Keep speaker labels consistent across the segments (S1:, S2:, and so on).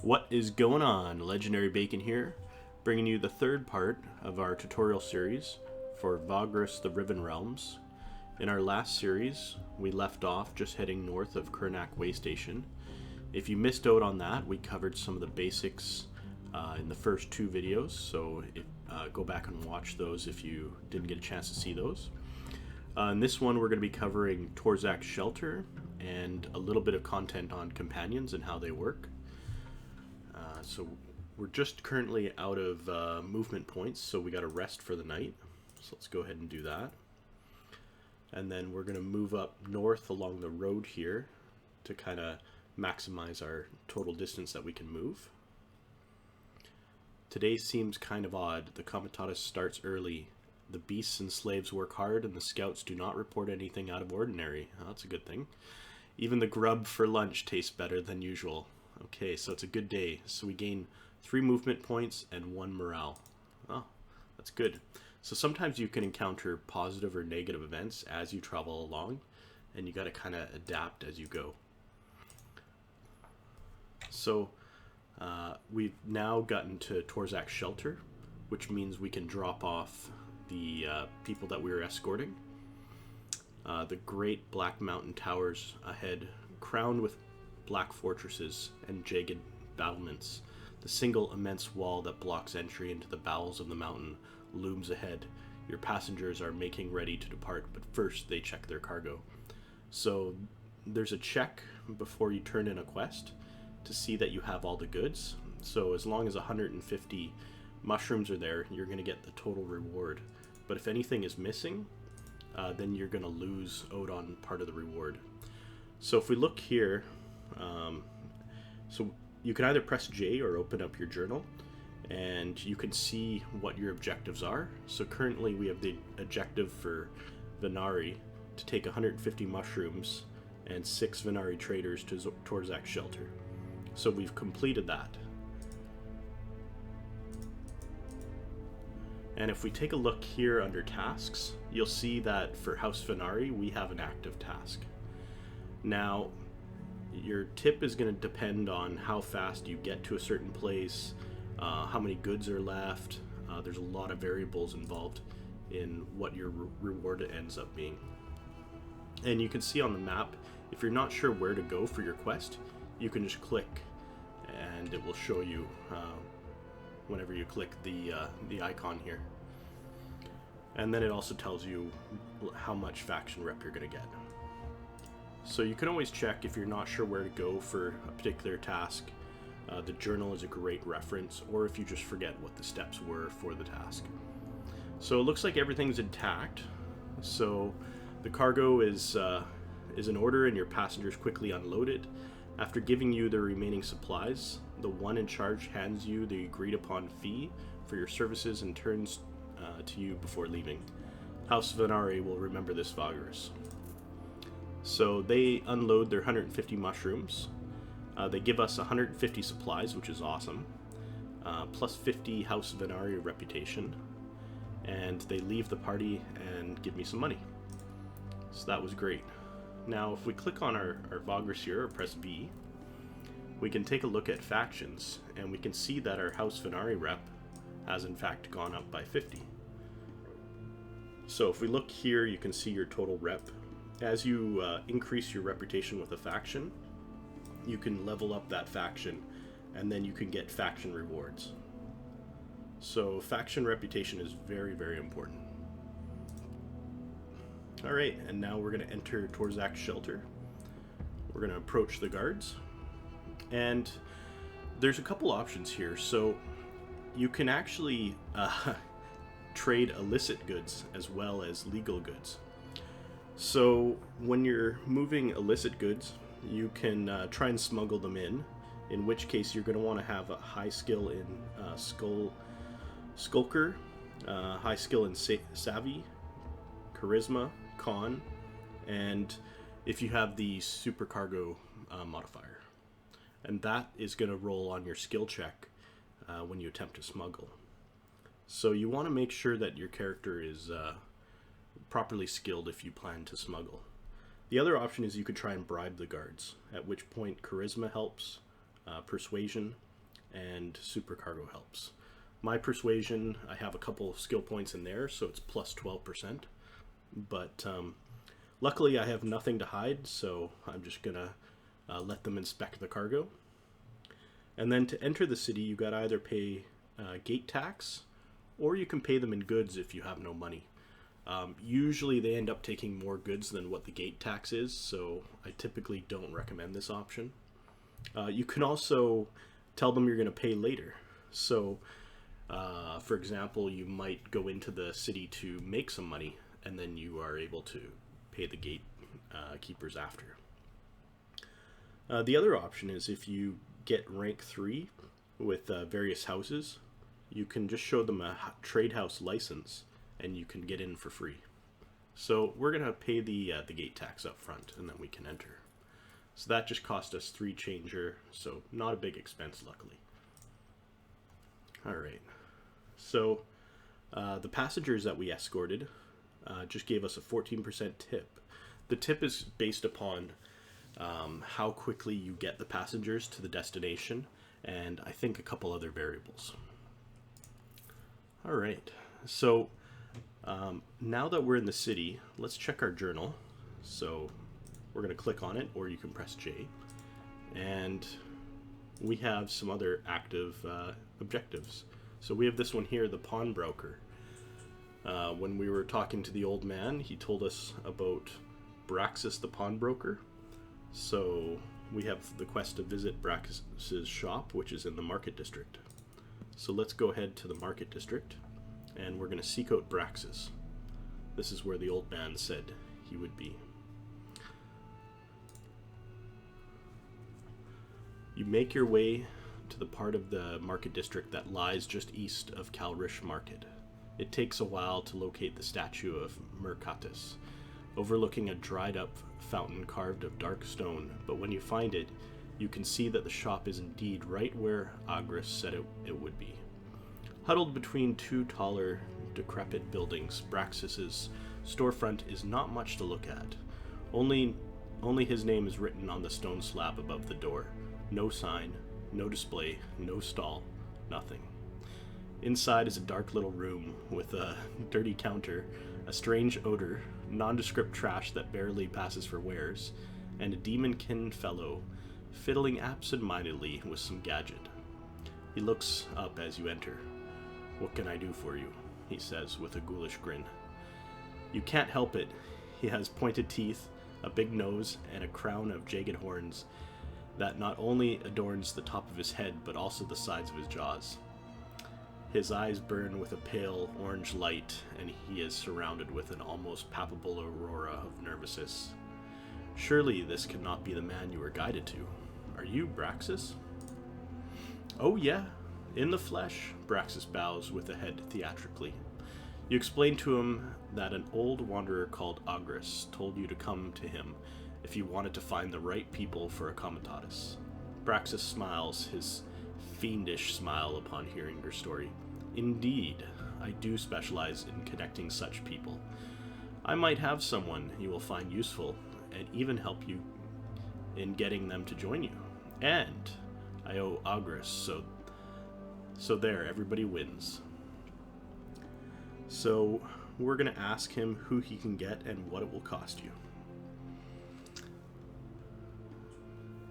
S1: What is going on? Legendary Bacon here, bringing you the third part of our tutorial series for Vagrus The Riven Realms. In our last series, we left off just heading north of Kurnak Waystation. If you missed out on that, we covered some of the basics in the first two videos, so go back and watch those if you didn't get a chance to see those. In this one, we're going to be covering Torzak's shelter and a little bit of content on companions and how they work. So we're just currently out of movement points, so we got to rest for the night. So let's go ahead and do that. And then we're going to move up north along the road here to kind of maximize our total distance that we can move. Today seems kind of odd. The Comitatus starts early. The beasts and slaves work hard, and the scouts do not report anything out of ordinary. Oh, that's a good thing. Even the grub for lunch tastes better than usual. Okay, so it's a good day. So we gain 3 movement points and 1 morale. Oh, that's good. So sometimes you can encounter positive or negative events as you travel along, and you got to kind of adapt as you go. So we've now gotten to Torzak's shelter, which means we can drop off the people that we were escorting. The great black mountain towers ahead, crowned with black fortresses and jagged battlements. The single immense wall that blocks entry into the bowels of the mountain looms ahead. Your passengers are making ready to depart, but first they check their cargo. So there's a check before you turn in a quest to see that you have all the goods. So as long as 150 mushrooms are there, you're going to get the total reward. But if anything is missing, then you're going to lose out on part of the reward. So if we look here, so you can either press J or open up your journal, and you can see what your objectives are. So currently we have the objective for Venari to take 150 mushrooms and 6 Venari traders to Torzak's shelter. So we've completed that. And if we take a look here under tasks, you'll see that for House Venari, we have an active task. Now, your tip is going to depend on how fast you get to a certain place, how many goods are left. There's a lot of variables involved in what your reward ends up being. And you can see on the map, if you're not sure where to go for your quest, you can just click and it will show you whenever you click the icon here. And then it also tells you how much faction rep you're going to get. So you can always check if you're not sure where to go for a particular task. The journal is a great reference, or if you just forget what the steps were for the task. So it looks like everything's intact. So the cargo is in order and your passengers quickly unload it. After giving you the remaining supplies, the one in charge hands you the agreed upon fee for your services and turns to you before leaving. House Venari will remember this, Vagrus. So they unload their 150 mushrooms. They give us 150 supplies, which is awesome, plus 50 House Venari reputation, and they leave the party and give me some money. So that was great. Now, if we click on our Vagrus here, or press V, we can take a look at factions, and we can see that our House Venari rep has in fact gone up by 50. So if we look here, you can see your total rep. As you increase your reputation with a faction, you can level up that faction, and then you can get faction rewards. So faction reputation is very, very important. Alright, and now we're going to enter Torzak's shelter. We're going to approach the guards. And there's a couple options here. So you can actually trade illicit goods as well as legal goods. So when you're moving illicit goods, you can try and smuggle them in which case you're going to want to have a high skill in Skulker, high skill in Savvy, Charisma, Con, and if you have the Supercargo modifier. And that is going to roll on your skill check when you attempt to smuggle. So you want to make sure that your character is properly skilled if you plan to smuggle. The other option is you could try and bribe the guards, at which point charisma helps, persuasion, and supercargo helps. My persuasion, I have a couple of skill points in there, so it's plus 12%. But luckily I have nothing to hide, so I'm just going to let them inspect the cargo. And then to enter the city, you got to either pay gate tax, or you can pay them in goods if you have no money. Usually they end up taking more goods than what the gate tax is, so I typically don't recommend this option. You can also tell them you're going to pay later. So, for example, you might go into the city to make some money, and then you are able to pay the gate keepers after. The other option is if you get rank 3 with various houses, you can just show them a trade house license, and you can get in for free. So we're going to pay the gate tax up front, and then we can enter. So that just cost us 3 changer, so not a big expense, luckily. Alright, so the passengers that we escorted just gave us a 14% tip. The tip is based upon how quickly you get the passengers to the destination, and I think a couple other variables. Alright, so now that we're in the city, let's check our journal. So we're going to click on it, or you can press J, and we have some other active objectives. So we have this one here, the pawnbroker. When we were talking to the old man, he told us about Braxius the pawnbroker. So we have the quest to visit Braxius's shop, which is in the market district. So let's go ahead to the market district, and we're going to seek out Braxius. This is where the old man said he would be. You make your way to the part of the market district that lies just east of Kal-rish market. It takes a while to locate the statue of Mercatus, overlooking a dried up fountain carved of dark stone, but when you find it, you can see that the shop is indeed right where Vagrus said it would be. Huddled between 2 taller, decrepit buildings, Braxius's storefront is not much to look at. Only his name is written on the stone slab above the door. No sign, no display, no stall, nothing. Inside is a dark little room with a dirty counter, a strange odor, nondescript trash that barely passes for wares, and a demon-kin fellow fiddling absent-mindedly with some gadget. He looks up as you enter. "What can I do for you?" he says with a ghoulish grin. You can't help it. He has pointed teeth, a big nose, and a crown of jagged horns that not only adorns the top of his head, but also the sides of his jaws. His eyes burn with a pale orange light, and he is surrounded with an almost palpable aurora of nervousness. Surely this cannot be the man you were guided to. Are you Braxius? Oh yeah, in the flesh, Braxius bows with the head theatrically. You explain to him that an old wanderer called Vagrus told you to come to him if you wanted to find the right people for a comitatus. Braxius smiles, his fiendish smile upon hearing your story. Indeed, I do specialize in connecting such people. I might have someone you will find useful, and even help you in getting them to join you. And I owe Vagrus, so there, everybody wins. So we're going to ask him who he can get and what it will cost you.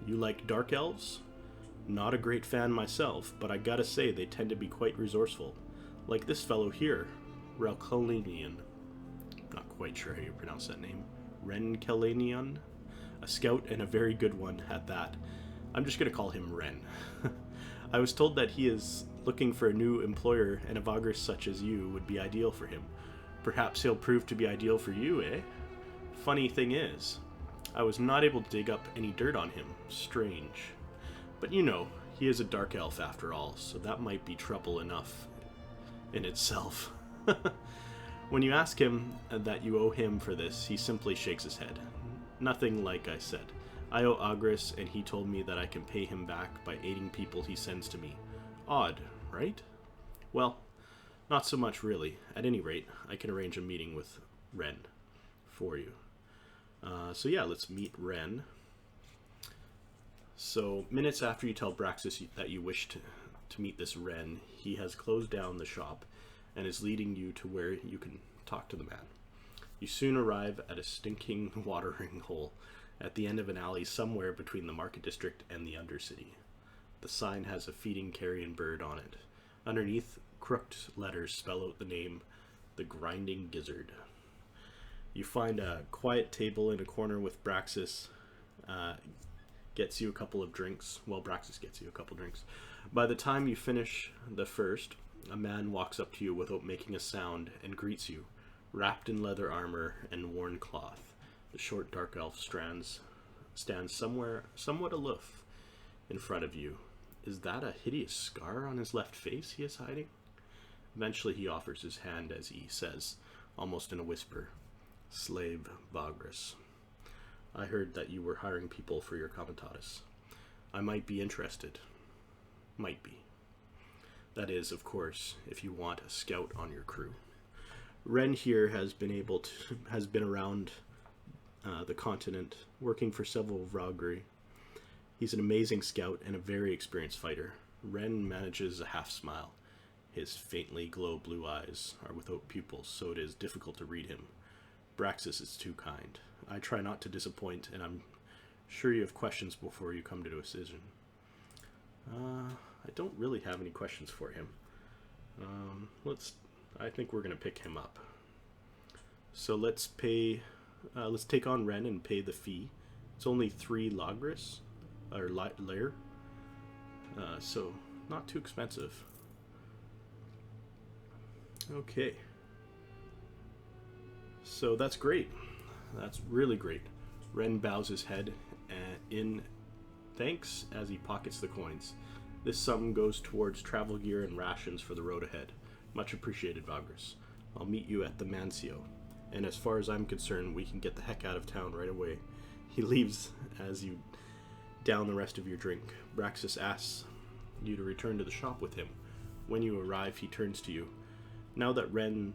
S1: You like dark elves? Not a great fan myself, but I gotta say they tend to be quite resourceful. Like this fellow here, Relkalinian. Not quite sure how you pronounce that name. Renkalanian? A scout and a very good one at that. I'm just gonna call him Ren. I was told that he is looking for a new employer, and a Vagrus such as you would be ideal for him. Perhaps he'll prove to be ideal for you, eh? Funny thing is, I was not able to dig up any dirt on him. Strange. But you know, he is a dark elf after all, so that might be trouble enough in itself. When you ask him that you owe him for this, he simply shakes his head. Nothing like I said. I owe Vagrus, and he told me that I can pay him back by aiding people he sends to me. Odd, right? Well, not so much really. At any rate, I can arrange a meeting with Ren for you. So yeah, let's meet Ren. So, minutes after you tell Braxius that you wish to meet this Ren. He has closed down the shop and is leading you to where you can talk to the man. You soon arrive at a stinking watering hole at the end of an alley somewhere between the Market District and the Undercity. The sign has a feeding carrion bird on it. Underneath, crooked letters spell out the name, the Grinding Gizzard. You find a quiet table in a corner with Braxius. Gets you a couple of drinks. Well, Braxius gets you a couple drinks. By the time you finish the first, a man walks up to you without making a sound and greets you, wrapped in leather armor and worn cloth. The short dark elf stands somewhere somewhat aloof in front of you. Is that a hideous scar on his left face he is hiding? Eventually he offers his hand as he says, almost in a whisper, "Slave Vagrus. I heard that you were hiring people for your comitatus. I might be interested. Might be. That is, of course, if you want a scout on your crew." Ren here has been around the continent, working for several Vrogri. He's an amazing scout and a very experienced fighter. Ren manages a half smile. His faintly glow blue eyes are without pupils, so it is difficult to read him. Braxius is too kind. I try not to disappoint, and I'm sure you have questions before you come to a decision. I don't really have any questions for him. I think we're going to pick him up. So let's take on Ren and pay the fee. It's only 3 lagris, or lair. So not too expensive. Okay. So that's great. That's really great. Ren bows his head in thanks as he pockets the coins. This sum goes towards travel gear and rations for the road ahead. Much appreciated, Vagrus. I'll meet you at the Mancio. And as far as I'm concerned, we can get the heck out of town right away. He leaves as you down the rest of your drink. Braxius asks you to return to the shop with him. When you arrive, he turns to you. Now that Ren's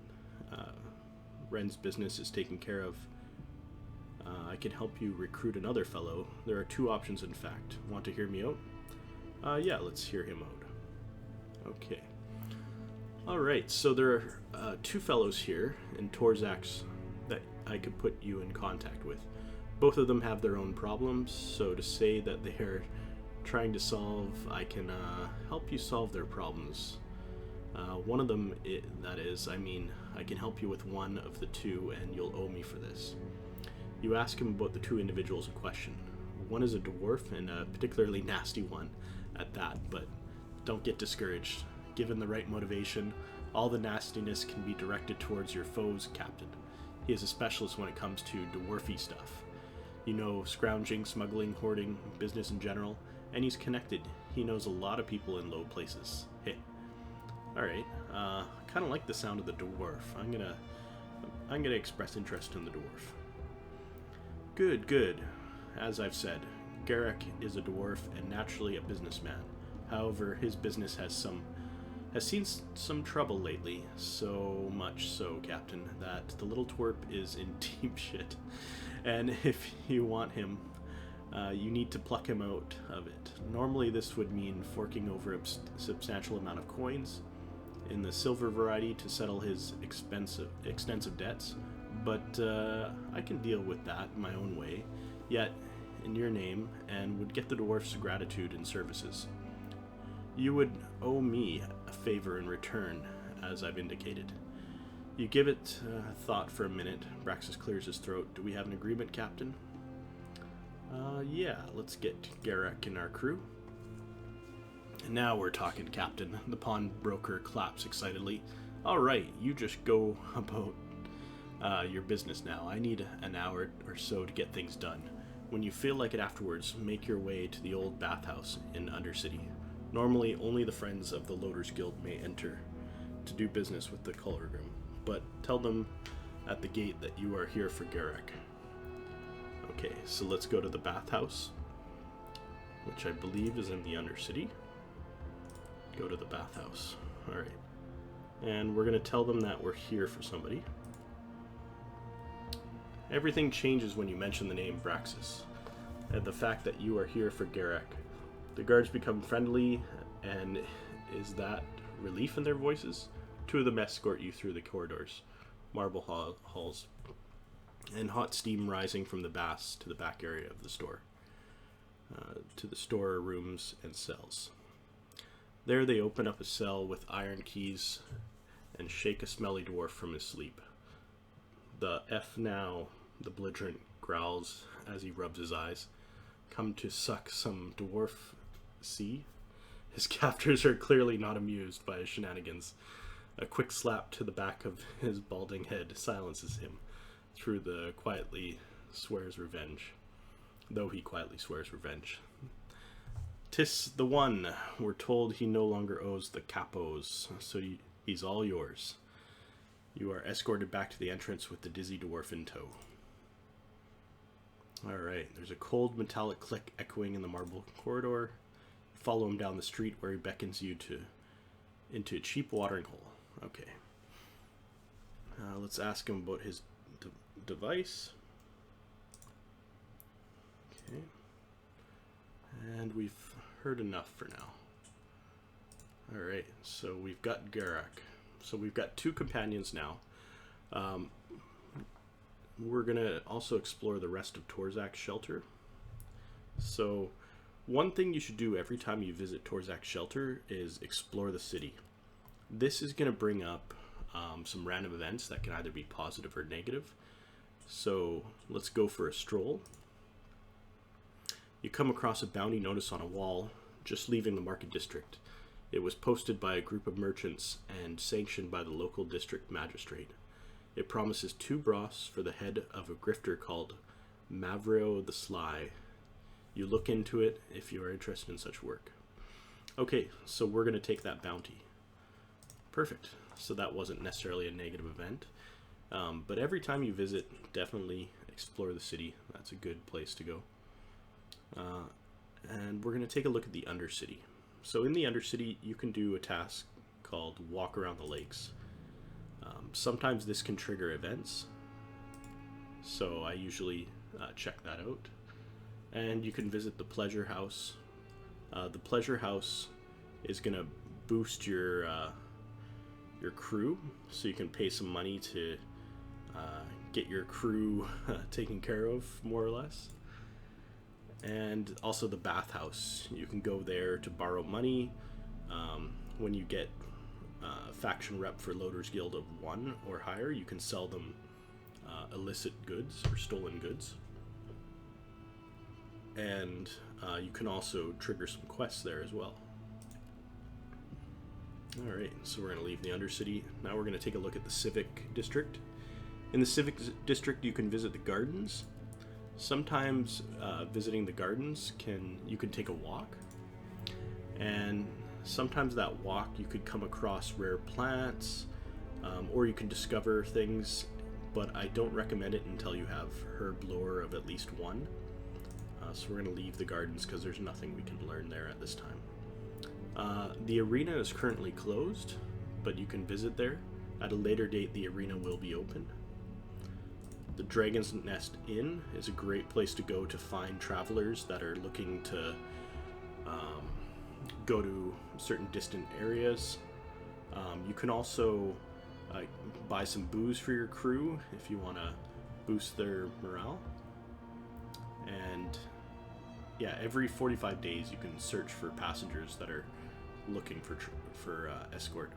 S1: business is taken care of, I can help you recruit another fellow. There are 2 options, in fact. Want to hear me out? Yeah, let's hear him out. Okay. Alright, so there are 2 fellows here in Torzak's that I could put you in contact with. Both of them have their own problems, so to say that they are trying to solve, I can help you solve their problems. One of them, I can help you with one of the 2, and you'll owe me for this. You ask him about the 2 individuals in question. One is a dwarf, and a particularly nasty one at that, but don't get discouraged. Given the right motivation, all the nastiness can be directed towards your foe's captain. He is a specialist when it comes to dwarfy stuff. You know, scrounging, smuggling, hoarding, business in general, and he's connected. He knows a lot of people in low places. Hey. Alright, kind of like the sound of the dwarf. I'm gonna express interest in the dwarf. Good. As I've said, Garrick is a dwarf and naturally a businessman. However, his business has seen some trouble lately, so much so, Captain, that the little twerp is in deep shit. And if you want him, you need to pluck him out of it. Normally this would mean forking over a substantial amount of coins in the silver variety to settle his extensive debts, but I can deal with that my own way, yet in your name, and would get the dwarf's gratitude and services. You would owe me a favor in return, as I've indicated. You give it thought for a minute. Braxius clears his throat. Do we have an agreement, Captain? Yeah, let's get Garrick in our crew. Now we're talking, Captain. The pawnbroker claps excitedly. Alright, you just go about your business now. I need an hour or so to get things done. When you feel like it afterwards, make your way to the old bathhouse in Undercity. Normally, only the friends of the Loaders Guild may enter to do business with the Kal-rish, but tell them at the gate that you are here for Garrick. Okay, so let's go to the bathhouse, which I believe is in the Undercity. Go to the bathhouse. Alright. And we're going to tell them that we're here for somebody. Everything changes when you mention the name Braxius, and the fact that you are here for Garrick. The guards become friendly, and is that relief in their voices. Two of them escort you through the corridors, marble halls, and hot steam rising from the baths to the back area of the store, to the store rooms and cells. There they open up a cell with iron keys and shake a smelly dwarf from his sleep. The F now, the belligerent growls as he rubs his eyes. Come to suck some dwarf, see? His captors are clearly not amused by his shenanigans. A quick slap to the back of his balding head silences him, though he quietly swears revenge. 'Tis the one. We're told he no longer owes the capos, so he's all yours. You are escorted back to the entrance with the dizzy dwarf in tow. Alright, there's a cold metallic click echoing in the marble corridor. Follow him down the street where he beckons you into a cheap watering hole. Okay. Let's ask him about his device. Okay. And we've heard enough for now. Alright, so we've got Garak. So we've got two companions now. We're going to also explore the rest of Torzak's shelter. So one thing you should do every time you visit Torzak's shelter is explore the city. This is going to bring up some random events that can either be positive or negative. So let's go for a stroll. You come across a bounty notice on a wall just leaving the market district. It was posted by a group of merchants and sanctioned by the local district magistrate. It promises 2 bros for the head of a grifter called Mavrio the Sly. You look into it if you are interested in such work. Okay, so we're going to take that bounty. Perfect. So that wasn't necessarily a negative event. But every time you visit, definitely explore the city. That's a good place to go. And we're going to take a look at the Undercity. So in the Undercity, you can do a task called Walk Around the Lakes. Sometimes this can trigger events, so I usually check that out. And you can visit the Pleasure House. The Pleasure House is going to boost your crew, so you can pay some money to get your crew taken care of, more or less. And also the Bathhouse. You can go there to borrow money. When you get faction rep for Loader's Guild of 1 or higher, you can sell them illicit goods or stolen goods. And you can also trigger some quests there as well. Alright, so we're going to leave the Undercity. Now we're going to take a look at the Civic District. In the Civic District, you can visit the gardens. Sometimes visiting the gardens you can take a walk, and sometimes that walk you could come across rare plants, or you can discover things, but I don't recommend it until you have herb lore of at least 1. So we're going to leave the gardens because there's nothing we can learn there at this time. The arena is currently closed, but you can visit there. At a later date, the arena will be open. The Dragon's Nest Inn is a great place to go to find travelers that are looking to go to certain distant areas. You can also buy some booze for your crew if you want to boost their morale. And yeah, every 45 days you can search for passengers that are looking for escort.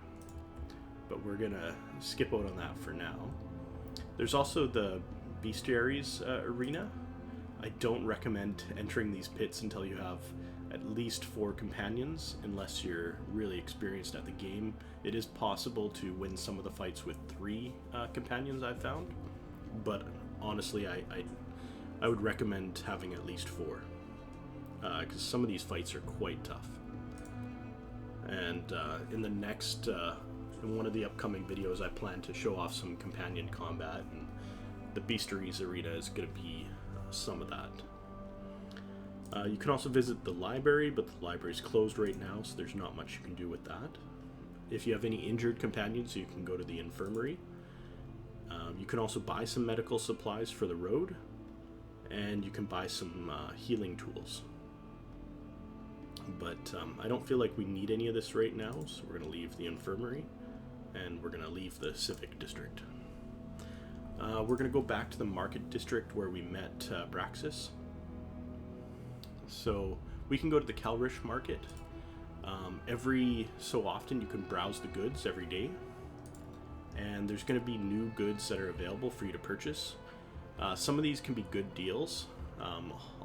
S1: But we're gonna skip out on that for now. There's also the Bestiaries arena. I don't recommend entering these pits until you have at least 4 companions, unless you're really experienced at the game. It is possible to win some of the fights with 3 companions, I've found, but honestly I would recommend having at least 4, because some of these fights are quite tough. And in the next in one of the upcoming videos, I plan to show off some companion combat, and the Bestiaries arena is going to be some of that. You can also visit the library, but the library is closed right now, so there's not much you can do with that. If you have any injured companions, you can go to the infirmary. You can also buy some medical supplies for the road, and you can buy some healing tools. But I don't feel like we need any of this right now, so we're going to leave the infirmary, and we're going to leave the Civic District. We're going to go back to the Market District where we met Braxius. So we can go to the Kal-rish market. Every so often you can browse the goods every day, and there's going to be new goods that are available for you to purchase. Some of these can be good deals.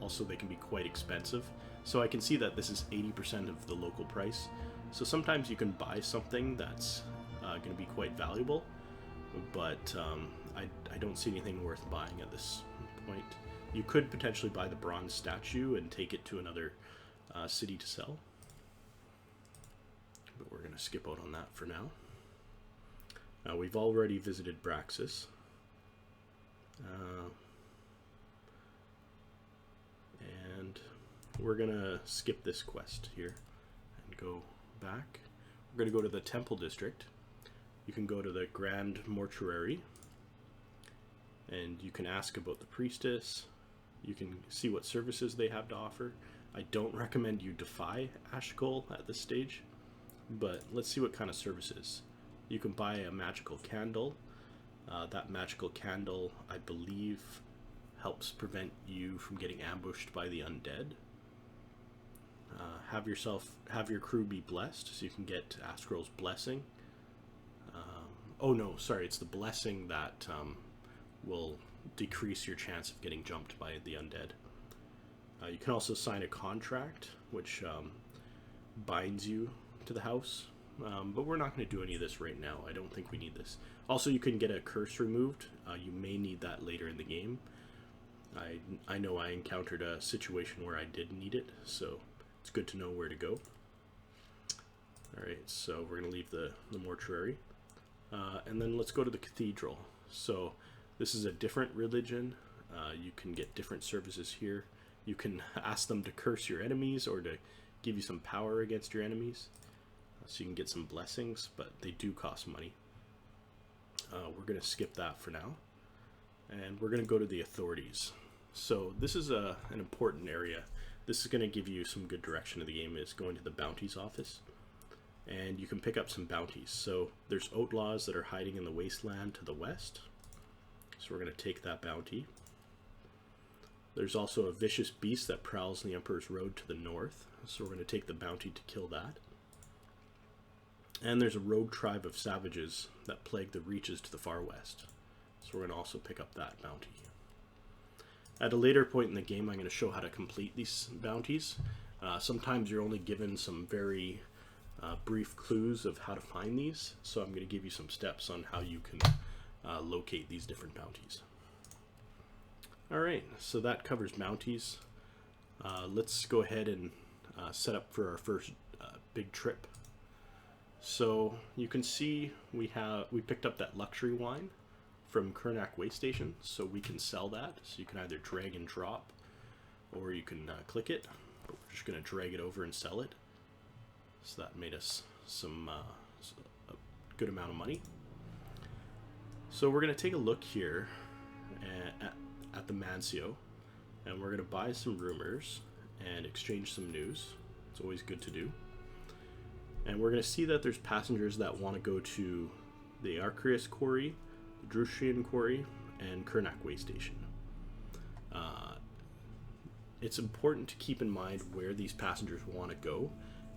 S1: Also, they can be quite expensive. So I can see that this is 80% of the local price. So sometimes you can buy something that's going to be quite valuable, but I don't see anything worth buying at this point. You could potentially buy the bronze statue and take it to another city to sell, but we're going to skip out on that for now. We've already visited Braxius. And we're going to skip this quest here and go back. We're going to go to the Temple District. You can go to the Grand Mortuary, and you can ask about the priestess. You can see what services they have to offer. I don't recommend you defy Ashkol at this stage, but let's see what kind of services. You can buy a magical candle. That magical candle, I believe, helps prevent you from getting ambushed by the undead. Have your crew be blessed, so you can get Askrol's blessing. Oh no, sorry, it's the blessing that will decrease your chance of getting jumped by the undead. You can also sign a contract, which binds you to the house. But we're not going to do any of this right now. I don't think we need this. Also, you can get a curse removed. You may need that later in the game. I know I encountered a situation where I did need it, so it's good to know where to go. Alright, so we're going to leave the mortuary. And then let's go to the cathedral. So this is a different religion. You can get different services here. You can ask them to curse your enemies or to give you some power against your enemies. So you can get some blessings, but they do cost money. We're going to skip that for now. And we're going to go to the authorities. So this is an important area. This is going to give you some good direction of the game, is going to the bounties office. And you can pick up some bounties. So there's outlaws that are hiding in the wasteland to the west. So we're going to take that bounty. There's also a vicious beast that prowls in the Emperor's Road to the north. So we're going to take the bounty to kill that. And there's a rogue tribe of savages that plague the reaches to the far west. So we're going to also pick up that bounty. At a later point in the game, I'm going to show how to complete these bounties. Sometimes you're only given some very brief clues of how to find these. So I'm going to give you some steps on how you can locate these different bounties. Alright, so that covers bounties. Let's go ahead and set up for our first big trip. So you can see we picked up that luxury wine from Kurnak Way Station, so we can sell that. So you can either drag and drop, or you can click it. But we're just going to drag it over and sell it. So that made us a good amount of money. So we're going to take a look here at the Mancio, and we're going to buy some rumors and exchange some news. It's always good to do. And we're going to see that there's passengers that want to go to the Arcreus Quarry, the Drushian Quarry, and Kurnak Way Station. It's important to keep in mind where these passengers want to go,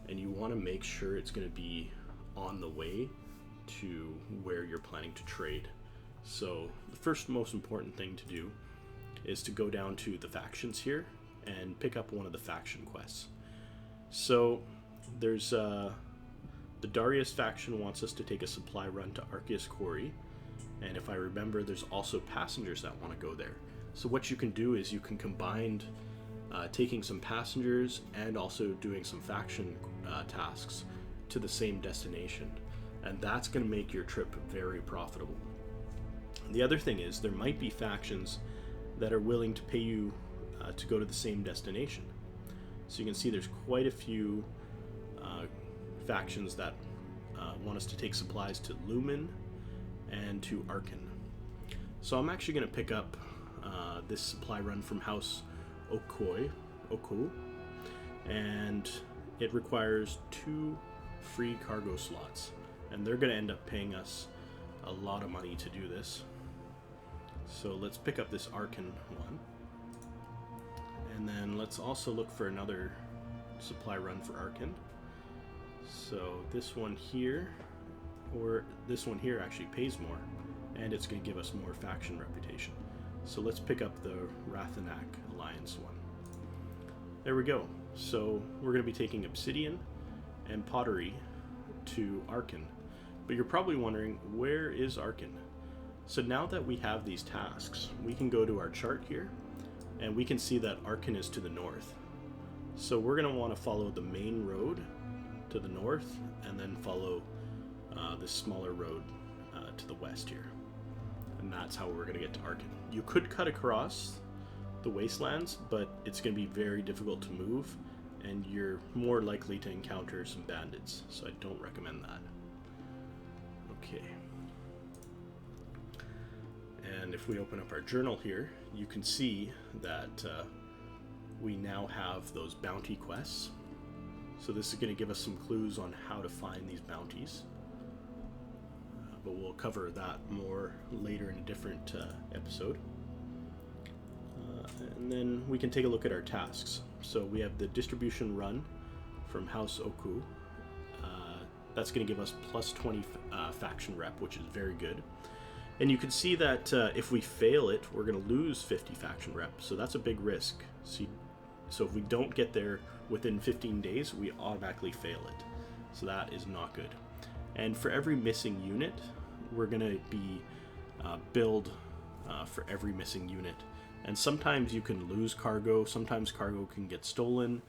S1: and you want to make sure it's going to be on the way to where you're planning to trade. So the first most important thing to do is to go down to the factions here and pick up one of the faction quests. So there's the Darius faction wants us to take a supply run to Arcreus Quarry, and if I remember, there's also passengers that want to go there. So what you can do is you can combine taking some passengers and also doing some faction tasks to the same destination, and that's going to make your trip very profitable. The other thing is there might be factions that are willing to pay you to go to the same destination. So you can see there's quite a few factions that want us to take supplies to Lumen and to Arken. So I'm actually going to pick up this supply run from House Oku, and it requires 2 free cargo slots, and they're going to end up paying us a lot of money to do this. So let's pick up this Arken one, and then let's also look for another supply run for Arken. So this one here, or this one here, actually pays more, and it's going to give us more faction reputation. So let's pick up the Rathanak Alliance one. There we go. So we're going to be taking obsidian and pottery to Arken. But you're probably wondering, where is Arken? So now that we have these tasks, we can go to our chart here, and we can see that Arken is to the north. So we're going to want to follow the main road to the north, and then follow this smaller road to the west here. And that's how we're going to get to Arken. You could cut across the wastelands, but it's going to be very difficult to move, and you're more likely to encounter some bandits, so I don't recommend that. Okay. And if we open up our journal here, you can see that we now have those bounty quests. So this is going to give us some clues on how to find these bounties. But we'll cover that more later in a different episode. And then we can take a look at our tasks. So we have the distribution run from House Oku. That's going to give us plus 20 faction rep, which is very good. And you can see that if we fail it, we're going to lose 50 faction rep. So that's a big risk. So if we don't get there within 15 days, we automatically fail it. So that is not good. And for every missing unit, we're going to be billed for every missing unit. And sometimes you can lose cargo, sometimes cargo can get stolen.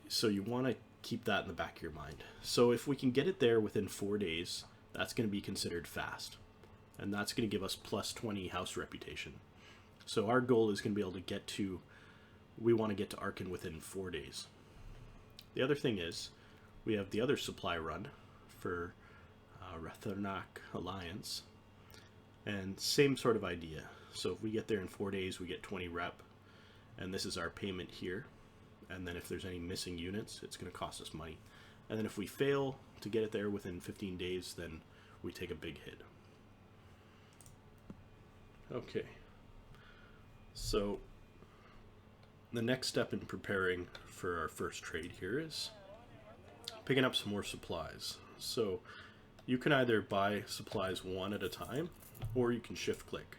S1: So you want to keep that in the back of your mind. So if we can get it there within 4 days, that's going to be considered fast. And that's going to give us plus 20 house reputation. So our goal is going to be able to get to, we want to get to Arken within 4 days. The other thing is, we have the other supply run for Rathanak Alliance, and same sort of idea. So if we get there in 4 days, we get 20 rep, and this is our payment here. And then if there's any missing units, it's going to cost us money. And then if we fail to get it there within 15 days, then we take a big hit. Okay. So the next step in preparing for our first trade here is picking up some more supplies. So you can either buy supplies one at a time, or you can shift click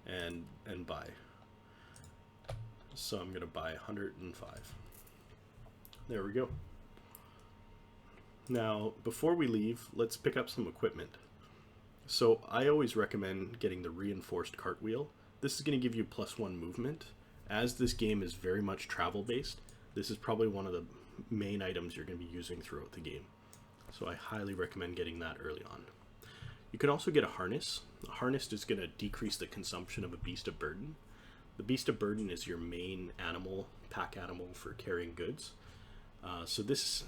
S1: and buy. So I'm going to buy 105. There we go. Now, before we leave, let's pick up some equipment. So I always recommend getting the reinforced cartwheel. This is going to give you +1 movement. As this game is very much travel based, this is probably one of the main items you're going to be using throughout the game. So I highly recommend getting that early on. You can also get a harness. A harness is going to decrease the consumption of a beast of burden. The beast of burden is your main animal, pack animal for carrying goods. So this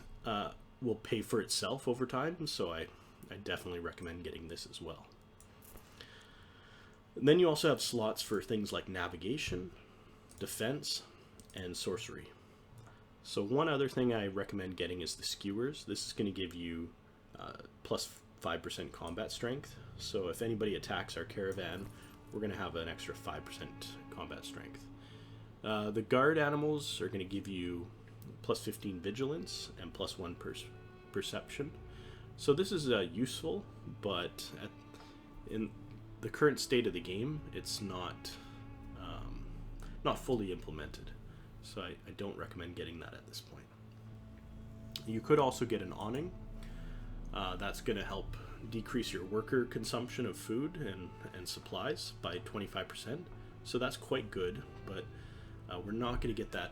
S1: will pay for itself over time, so I definitely recommend getting this as well. And then you also have slots for things like navigation, defense, and sorcery. So one other thing I recommend getting is the skewers. This is going to give you plus 5% combat strength. So if anybody attacks our caravan, we're going to have an extra 5% combat strength. The guard animals are going to give you plus 15 vigilance and +1 perception. So this is useful, but in the current state of the game, it's not fully implemented. So I don't recommend getting that at this point. You could also get an awning. That's going to help decrease your worker consumption of food and supplies by 25%. So that's quite good, but we're not going to get that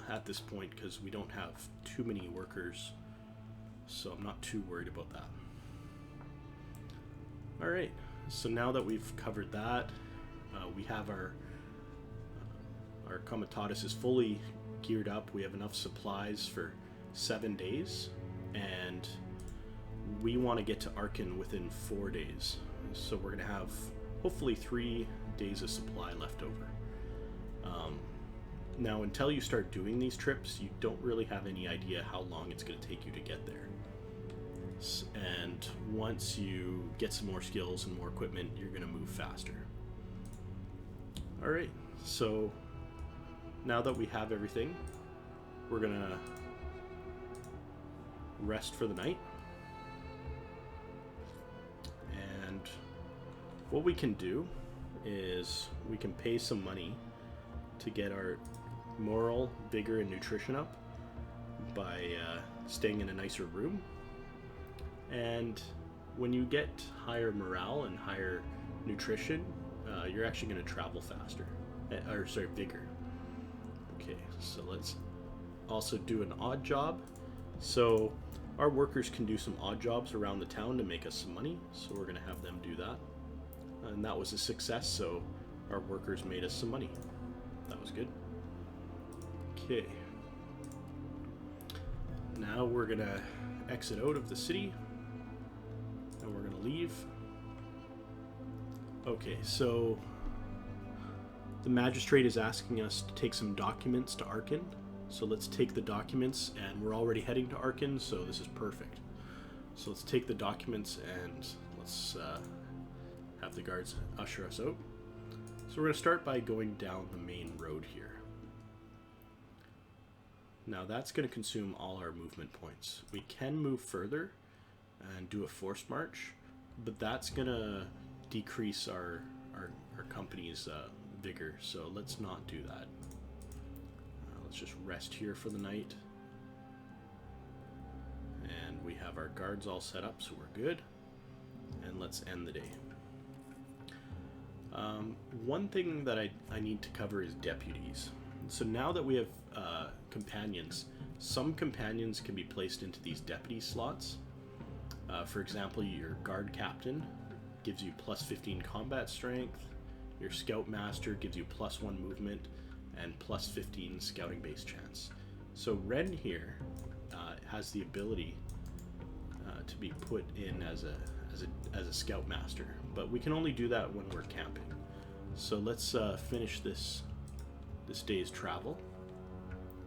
S1: at this point because we don't have too many workers. So I'm not too worried about that. Alright, so now that we've covered that, we have our comitatus is fully geared up. We have enough supplies for 7 days, and we want to get to Arken within 4 days. So we're going to have hopefully 3 days of supply left over. Now, until you start doing these trips, you don't really have any idea how long it's going to take you to get there. And once you get some more skills and more equipment, you're going to move faster. Alright, so now that we have everything, we're going to rest for the night. And what we can do is we can pay some money to get our moral, vigor, and nutrition up by staying in a nicer room. And when you get higher morale and higher nutrition, you're actually going to travel faster. Vigor. Okay, so let's also do an odd job. So our workers can do some odd jobs around the town to make us some money, so we're going to have them do that. And that was a success, so our workers made us some money. That was good. Okay. Now we're going to exit out of the city, and we're going to leave. Okay, so the magistrate is asking us to take some documents to Arken. So let's take the documents, and we're already heading to Arken, so this is perfect. So let's take the documents and let's have the guards usher us out. So we're going to start by going down the main road here. Now that's going to consume all our movement points. We can move further and do a forced march, but that's going to decrease our company's vigor, so let's not do that. Let's just rest here for the night. And we have our guards all set up, so we're good. And let's end the day. One thing that I need to cover is deputies. So now that we have companions, some companions can be placed into these deputy slots. For example, your guard captain gives you plus 15 combat strength. Your scout master gives you plus 1 movement and plus 15 scouting base chance. So Ren here has the ability to be put in as a scout master, but we can only do that when we're camping. So let's finish this day's travel.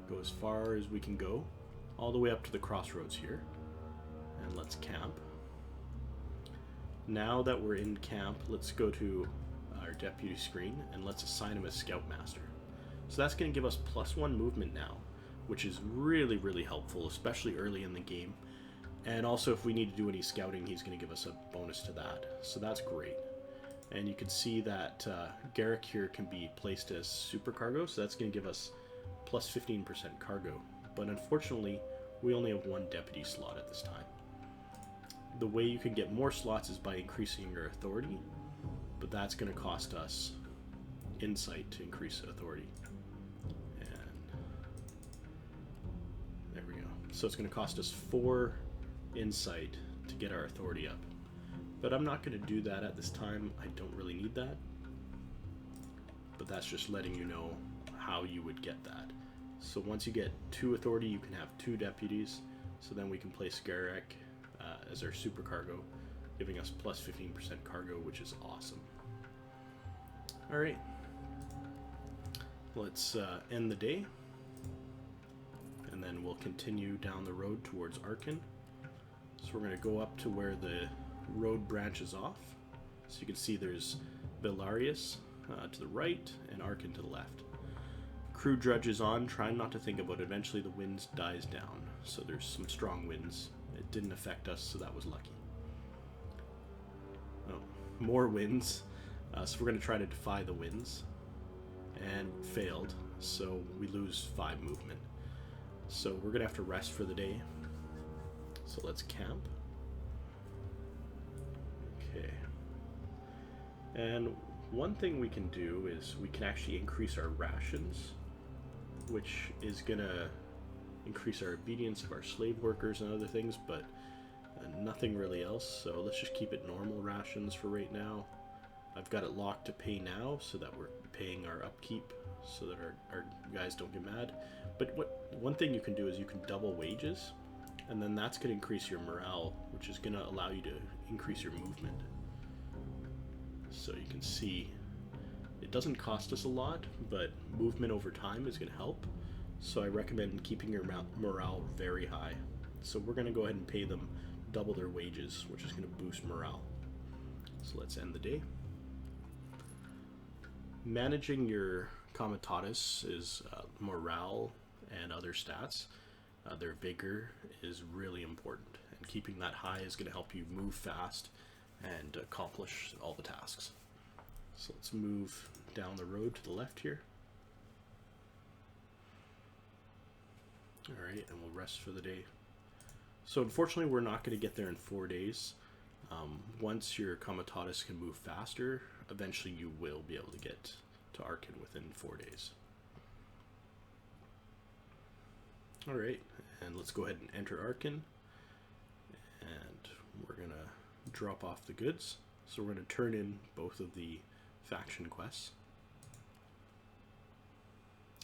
S1: Go as far as we can go, all the way up to the crossroads here, and let's camp. Now that we're in camp, let's go to our deputy screen and let's assign him as scoutmaster. So that's going to give us plus 1 movement now, which is really, really helpful, especially early in the game. And also if we need to do any scouting, he's going to give us a bonus to that. So that's great. And you can see that Garrick here can be placed as supercargo, so that's going to give us plus 15% cargo. But unfortunately, we only have 1 deputy slot at this time. The way you can get more slots is by increasing your authority, but that's going to cost us insight to increase authority. And there we go. So it's going to cost us 4 insight to get our authority up. But I'm not going to do that at this time. I don't really need that. But that's just letting you know how you would get that. So once you get 2 authority, you can have 2 deputies. So then we can place Garrick as our supercargo, giving us plus 15% cargo, which is awesome. Alright. Let's end the day. And then we'll continue down the road towards Arken. So we're going to go up to where the road branches off. So you can see there's Vagrus to the right and Arken to the left. Crew drudges on, trying not to think about it. Eventually the wind dies down. So there's some strong winds. It didn't affect us, so that was lucky. Oh, more winds. So we're going to try to defy the winds. And failed, so we lose 5 movement. So we're going to have to rest for the day. So let's camp. Okay. And one thing we can do is we can actually increase our rations, which is going to increase our obedience of our slave workers and other things, but nothing really else. So let's just keep it normal rations for right now. I've got it locked to pay now so that we're paying our upkeep so that our guys don't get mad. But one thing you can do is you can double wages, and then that's going to increase your morale, which is going to allow you to increase your movement. So you can see It doesn't cost us a lot, but movement over time is going to help. So I recommend keeping your morale very high. So we're going to go ahead and pay them double their wages, which is going to boost morale. So let's end the day. Managing your comitatus is morale and other stats. Their vigor is really important, and keeping that high is going to help you move fast and accomplish all the tasks. So let's move down the road to the left here. Alright, and we'll rest for the day. So unfortunately we're not going to get there in 4 days. Once your comitatus can move faster, eventually you will be able to get to Arken within 4 days. Alright, and let's go ahead and enter Arken. And we're going to drop off the goods. So we're going to turn in both of the faction quests.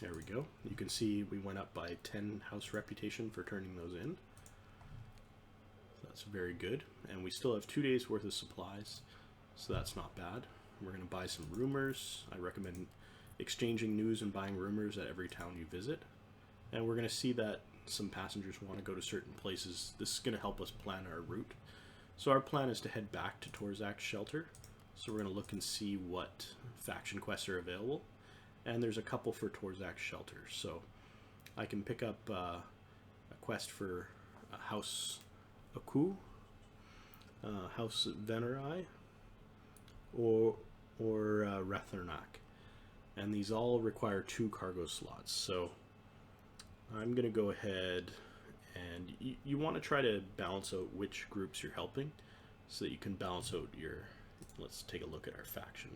S1: There we go. You can see we went up by 10 house reputation for turning those in. That's very good. And we still have 2 days worth of supplies, so that's not bad. We're going to buy some rumors. I recommend exchanging news and buying rumors at every town you visit. And we're going to see that some passengers want to go to certain places. This is going to help us plan our route. So our plan is to head back to Torzak's shelter. So we're going to look and see what faction quests are available. And there's a couple for Torzak's shelter. So I can pick up a quest for House Aku, House Venerai, or Rathernak. And these all require 2 cargo slots. So I'm going to go ahead, and you want to try to balance out which groups you're helping so that you can balance out your, let's take a look at our faction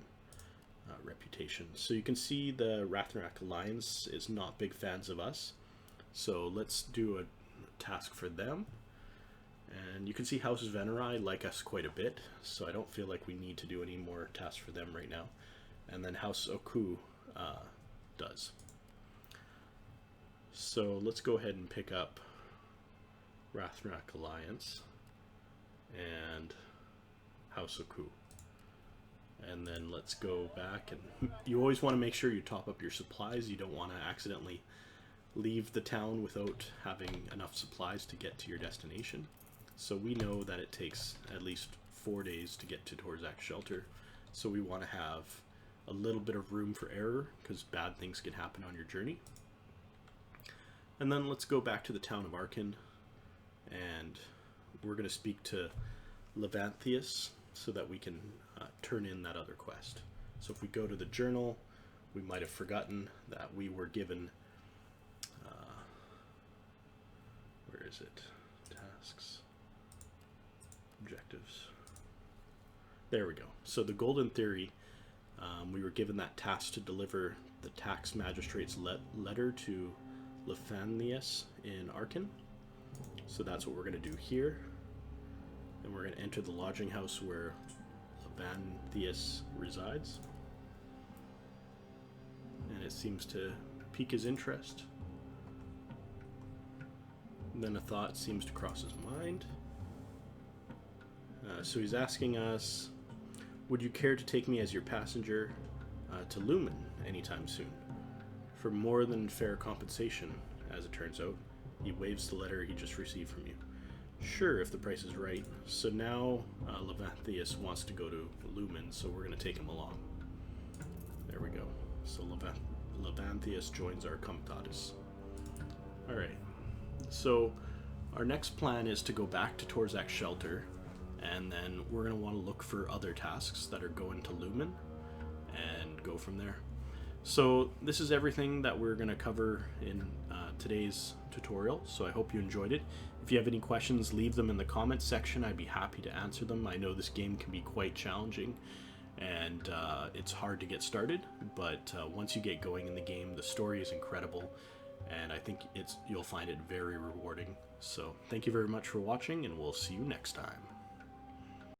S1: reputation. So you can see the Rathernak Alliance is not big fans of us. So let's do a task for them. And you can see House Venerai like us quite a bit, so I don't feel like we need to do any more tasks for them right now. And then House Oku does. So let's go ahead and pick up Rathernak Alliance and House Oku. And then let's go back, and you always want to make sure you top up your supplies. You don't want to accidentally leave the town without having enough supplies to get to your destination. So we know that it takes at least 4 days to get to Torzak's shelter. So we want to have a little bit of room for error, because bad things can happen on your journey. And then let's go back to the town of Arken, and we're going to speak to Levanthius so that we can turn in that other quest. So if we go to the journal, we might have forgotten that we were given, where is it? Tasks, objectives. There we go. So the Golden Theory, we were given that task to deliver the tax magistrate's letter to Levanthius in Arken. So that's what we're going to do here. And we're going to enter the lodging house where Levanthius resides. And it seems to pique his interest. And then a thought seems to cross his mind. So he's asking us, would you care to take me as your passenger to Lumen anytime soon? For more than fair compensation, as it turns out. He waves the letter he just received from you. Sure, if the price is right. So now Levanthius wants to go to Lumen, so we're going to take him along. There we go. So Levanthius joins our comitatus. Alright, so our next plan is to go back to Torzak's shelter, and then we're going to want to look for other tasks that are going to Lumen, and go from there. So this is everything that we're going to cover in today's tutorial, so I hope you enjoyed it. If you have any questions, leave them in the comments section. I'd be happy to answer them. I know this game can be quite challenging, and it's hard to get started, but once you get going in the game, the story is incredible, and I think you'll find it very rewarding. So thank you very much for watching, and we'll see you next time.